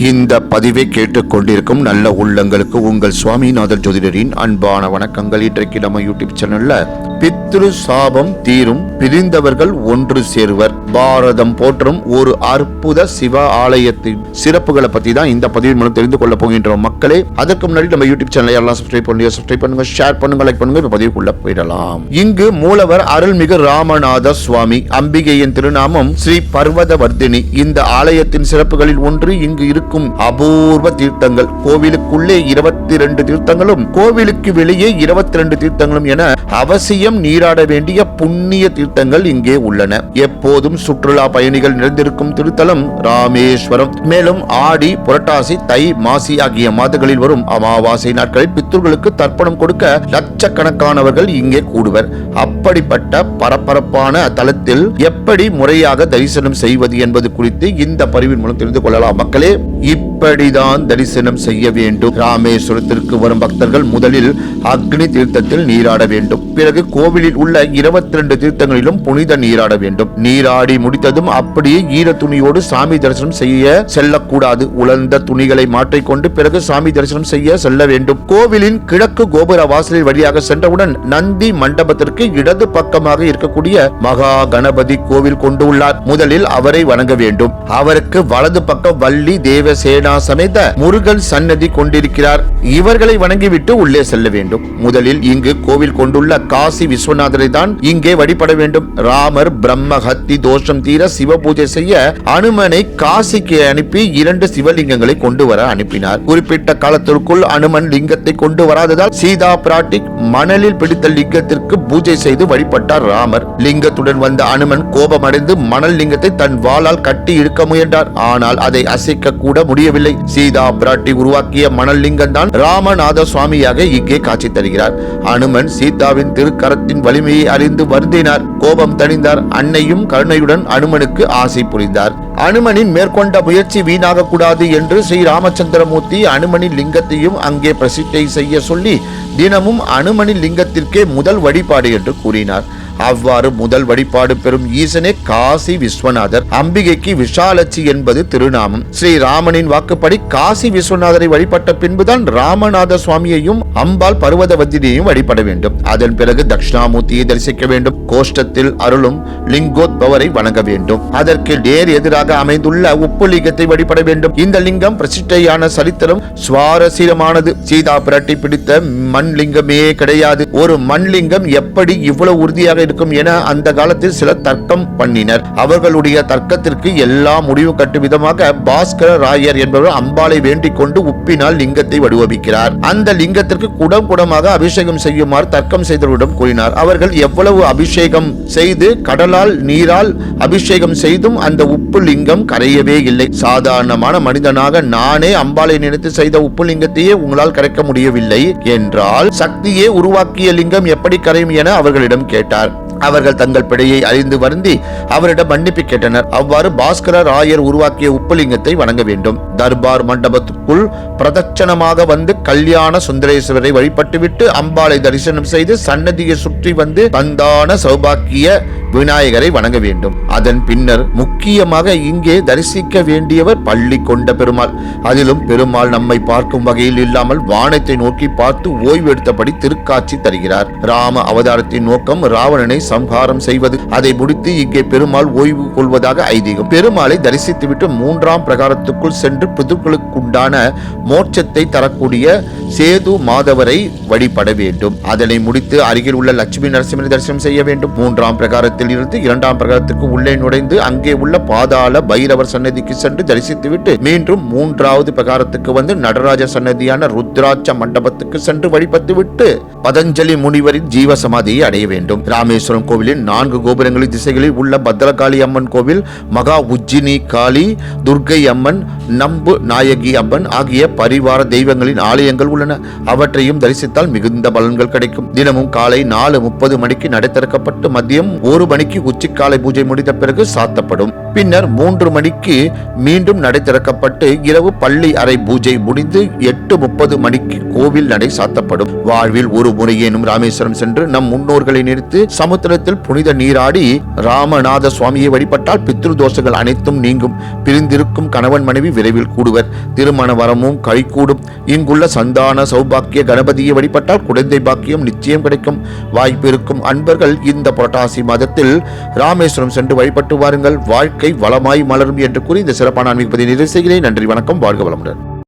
இந்த பதிவை கேட்டுக்கொண்டிருக்கும் நல்ல உள்ளங்களுக்கு உங்கள் சுவாமிநாதன் ஜோதிடரின் அன்பான வணக்கங்கள். இன்றைக்கு நம்ம யூடியூப் சேனல்ல பித்ரு சாபம் தீரும், பிரிந்தவர்கள் ஒன்று சேருவர், பாரதம் போற்றும் ஒரு அற்புத சிவ ஆலயத்தின் சிறப்புகளை பத்தி தான் இந்த பதிவின் மூலம் தெரிந்து கொள்ள போகின்றோம் மக்களே. அதற்கு முன்னாடி நம்ம யூடியூப் சேனலை எல்லாம் சப்ஸ்கிரைப் பண்ணுங்க, ஷேர் பண்ணுங்க, லைக் பண்ணுங்க. பதிவுக்குள்ள போயிடலாம். இங்கு மூலவர் அருள்மிகு ராமநாத சுவாமி, அம்பிகையின் திருநாமம் ஸ்ரீ பர்வதவர்தினி. இந்த ஆலயத்தின் சிறப்புகளில் ஒன்று இங்கு இருக்கும் அபூர்வ தீர்த்தங்கள். கோவிலுக்குள்ளே 22 தீர்த்தங்களும் கோவிலுக்கு வெளியே 22 தீர்த்தங்களும் என அவசியம் நீராட வேண்டிய புண்ணிய தீர்த்தங்கள் இங்கே உள்ளன. எப்போதும் சுற்றுலா பயணிகள் நிறைந்திருக்கும் திருத்தலம் ராமேஸ்வரம். மேலும் ஆடி, புரட்டாசி, தை, மாசி ஆகிய மாதங்களில் வரும் அமாவாசை நாட்களில் பித்ருக்களுக்கு தர்ப்பணம் கொடுக்க லட்சக்கணக்கானவர்கள் இங்கே கூடுவர். அப்படிப்பட்ட பரபரப்பான தலத்தில் எப்படி முறையாக தரிசனம் செய்வது என்பது குறித்து இந்த பதிவின் மூலம் தெரிந்து கொள்ளலாம் மக்களே. இப்படிதான் தரிசனம் செய்ய வேண்டும். ராமேஸ்வரத்திற்கு வரும் பக்தர்கள் முதலில் அக்னி தீர்த்தத்தில் நீராட வேண்டும். பிறகு கோவிலில் உள்ள 22 தீர்த்தங்களிலும் புனித நீராட வேண்டும். நீராடி முடித்ததும் அப்படியே ஈர துணியோடு சாமி தரிசனம் செய்ய செல்லக்கூடாது. உலர்ந்த துணிகளை மாற்றிக்கொண்டு பிறகு சாமி தரிசனம் செய்ய செல்ல வேண்டும். கோவிலின் கிழக்கு கோபுர வாசலில் வழியாக சென்றவுடன் நந்தி மண்டபத்திற்கு இடது பக்கமாக இருக்கக்கூடிய மகா கணபதி கோவில் கொண்டு உள்ளார். முதலில் அவரை வணங்க வேண்டும். அவருக்கு வலது பக்கம் வள்ளி தேவசேனா சமேத முருகன் சன்னதி கொண்டிருக்கிறார். இவர்களை வணங்கிவிட்டு உள்ளே செல்ல வேண்டும். முதலில் இங்கு கோவில் கொண்டுள்ள காசி விஸ்வநாதரை தான் இங்கே வழிபட வேண்டும். ராமர் பிரம்ம ஹத்தி தோஷம் தீர சிவ பூஜை செய்ய அனுமனை காசிக்கு அனுப்பி 2 சிவலிங்கங்களை கொண்டு வர அனுப்பினார். குறிப்பிட்ட காலத்திற்குள் அனுமன் லிங்கத்தை கொண்டு வராததால் சீதா பிராட்டி மணலில் பிடித்த லிங்கத்திற்கு பூஜை செய்து வழிபட்டார் ராமர். லிங்கத்துடன் வந்த அனுமன் கோபமடைந்து மணல் லிங்கத்தை தன் வாளால் கட்டி இழுக்க முயன்றார். ஆனால் அதை அசைக்க கூட முடியவில்லை. சீதா பிராட்டி உருவாக்கிய மணல் லிங்கம் தான் ராமநாத சுவாமியாக இங்கே காட்சி தருகிறார். அனுமன் சீதாவின் திருக்கரத்தின் வலிமையை அறிந்து வருந்தினார். கோபம் தணிந்தார். அன்னையும் கருணையுடன் அனுமனுக்கு ஆசை புரிந்தார். அனுமனின் மேற்கொண்ட முயற்சி வீணாக கூடாது என்று ஸ்ரீ ராமச்சந்திரமூர்த்தி அனுமனின் லிங்கத்தையும் அங்கே பிரசித்தை செய்ய சொல்லி தினமும் அனுமனின் லிங்கத்திற்கே முதல் வழிபாடு என்று கூறினார். அவ்வாறு முதல் வழிபாடு பெறும் ஈசனே காசி விஸ்வநாதர். அம்பிகைக்கு விஷாலட்சி என்பது திருநாமம். ஸ்ரீ ராமனின் வாக்குப்படி காசி விஸ்வநாதரை வழிபட்ட பின்புதான் ராமநாத சுவாமியையும் அம்பாள் பர்வதவதினியையும் வழிபட வேண்டும். அதன் பிறகு தட்சிணாமூர்த்தியை தரிசிக்க வேண்டும். கோஷ்டத்தில் அருளும் லிங்கோத்பவரை வணங்க வேண்டும். அதற்கு நேர் எதிராக அமைந்துள்ள உப்பு லிங்கத்தை வழிபட வேண்டும். இந்த லிங்கம் பிரசித்தையான சரித்திரம் சுவாரஸ்யமானது. சீதா பிராட்டி பிடித்த மண் லிங்கமே கிடையாது. ஒரு மண் லிங்கம் எப்படி இவ்வளவு உறுதியாக இருக்கும் என அந்த காலத்தில் சிலர் தர்க்கம் பண்ணினர். அவர்களுடைய தர்க்கத்திற்கு எல்லா முடிவு கட்டும் விதமாக பாஸ்கர ராயர் என்பவர் அம்பாளை வேண்டிக் கொண்டு உப்பினால் லிங்கத்தை வடிவமைக்கிறார். அந்த லிங்கத்திற்கு குடம் குடமாக அபிஷேகம் செய்யுமாறு தர்க்கம் செய்தவரிடம் கூறினார். அவர்கள் எவ்வளவு அபிஷேகம் செய்து கடலால் நீரால் அபிஷேகம் செய்தும் அந்த உப்பு லிங்கம் கரையவே இல்லை. சாதாரணமான மனிதனாக நானே அம்பாளை நினைத்து செய்த உப்பு லிங்கத்தையே உங்களால் கரைக்க முடியவில்லை என்றால் சக்தியே உருவாக்கிய லிங்கம் எப்படி கரையும் என அவர்களிடம் கேட்டார். அவர்கள் தங்கள் பிழையை அறிந்து வருந்தி அவரிடம் மன்னிப்பு கேட்டனர். அவ்வாறு பாஸ்கர ராயர் உருவாக்கிய உப்புலிங்கத்தை வணங்க வேண்டும். தர்பார் மண்டபத்துக்குள் பிரதட்சணமாக வந்து கல்யாண சுந்தரேஸ்வரரை வழிபட்டுவிட்டு அம்பாளை தரிசனம் செய்து சன்னதியை சுற்றி வந்து பந்தான சௌபாக்கிய விநாயகரை வணங்க வேண்டும். அதன் பின்னர் முக்கியமாக இங்கே தரிசிக்க வேண்டியவர் பள்ளி கொண்ட பெருமாள். அதிலும் பெருமாள் நம்மை பார்க்கும் வகையில் இல்லாமல் வானத்தை நோக்கி பார்த்து ஓய்வு எடுத்தபடி திருக்காட்சி தருகிறார். ராம அவதாரத்தின் நோக்கம் ராவணனை சம்ஹாரம் செய்வது. அதை முடித்து இங்கே பெருமாள் ஓய்வு கொள்வதாக ஐதீகம். பெருமாளை தரிசித்துவிட்டு 3ஆம் பிரகாரத்துக்குள் சென்று பிதுக்களுக்குண்டான மோட்சத்தை தரக்கூடிய சேது மாதவரை வழிபட வேண்டும். அதனை முடித்து அருகில் உள்ள லட்சுமி நரசிம்மனை தரிசனம் செய்ய வேண்டும். 3ஆம் பிரகாரத்தில் இருந்து 2ஆம் பிரகாரத்திற்கு உள்ளே நுழைந்து அங்கே உள்ள பாதாள பைரவர் சன்னதிக்கு சென்று தரிசித்துவிட்டு மீண்டும் 3வது பிரகாரத்துக்கு வந்து நடராஜ சன்னதியான ருத்ராட்ச மண்டபத்துக்கு சென்று வழிபட்டுவிட்டு பதஞ்சலி முனிவரின் ஜீவ சமாதியை அடைய வேண்டும். ராமேஸ்வரம் கோவிலின் 4 கோபுரங்களின் திசைகளில் உள்ள பத்ரகாளி அம்மன் கோவில், மகா உஜ்ஜினி காளி, துர்கை அம்மன், நம்பு நாயகி அம்மன் ஆகிய பரிவார தெய்வங்களின் ஆலயங்கள் உள்ளன. அவற்றையும் தரிசித்தால் மிகுந்த பலன்கள் கிடைக்கும். தினமும் காலை 4:30 மணிக்கு நடை திறக்கப்பட்டு மதியம் 1 மணிக்கு உச்சிக்காலை பூஜை முடித்த பிறகு சாத்தப்படும். பின்னர் 3 மணிக்கு மீண்டும் நடை திறக்கப்பட்டு இரவு பள்ளி அறை பூஜை முடிந்து 8:30 மணிக்கு கோவில் நடை சாத்தப்படும். வாழ்வில் ஒரு முறையேனும் ராமேஸ்வரம் சென்று நம் முன்னோர்களை நினைத்து சமுத்திரத்தில் புனித நீராடி ராமநாத சுவாமியை வழிபட்டால் பித்ரு தோஷங்கள் அனைத்தும் நீங்கும். பிரிந்திருக்கும் கணவன் மனைவி விரைவில் கூடுவர். திருமண வரமும் கைகூடும். இங்குள்ள சந்தான சௌபாக்கிய கணபதியை வழிபட்டால் குழந்தை பாக்கியம் நிச்சயம் கிடைக்கும். வாய்ப்பு இருக்கும் அன்பர்கள் இந்த புரட்டாசி மாதத்தில் ராமேஸ்வரம் சென்று வழிபட்டு வாருங்கள். வாழ்க்கை வளமாய் மலரும் என்று கூறி இந்த சிறப்பான ஆன்மீக பதிவை நிறைவு செய்கிறேன். நன்றி, வணக்கம், வாழ்க வளமுடன்.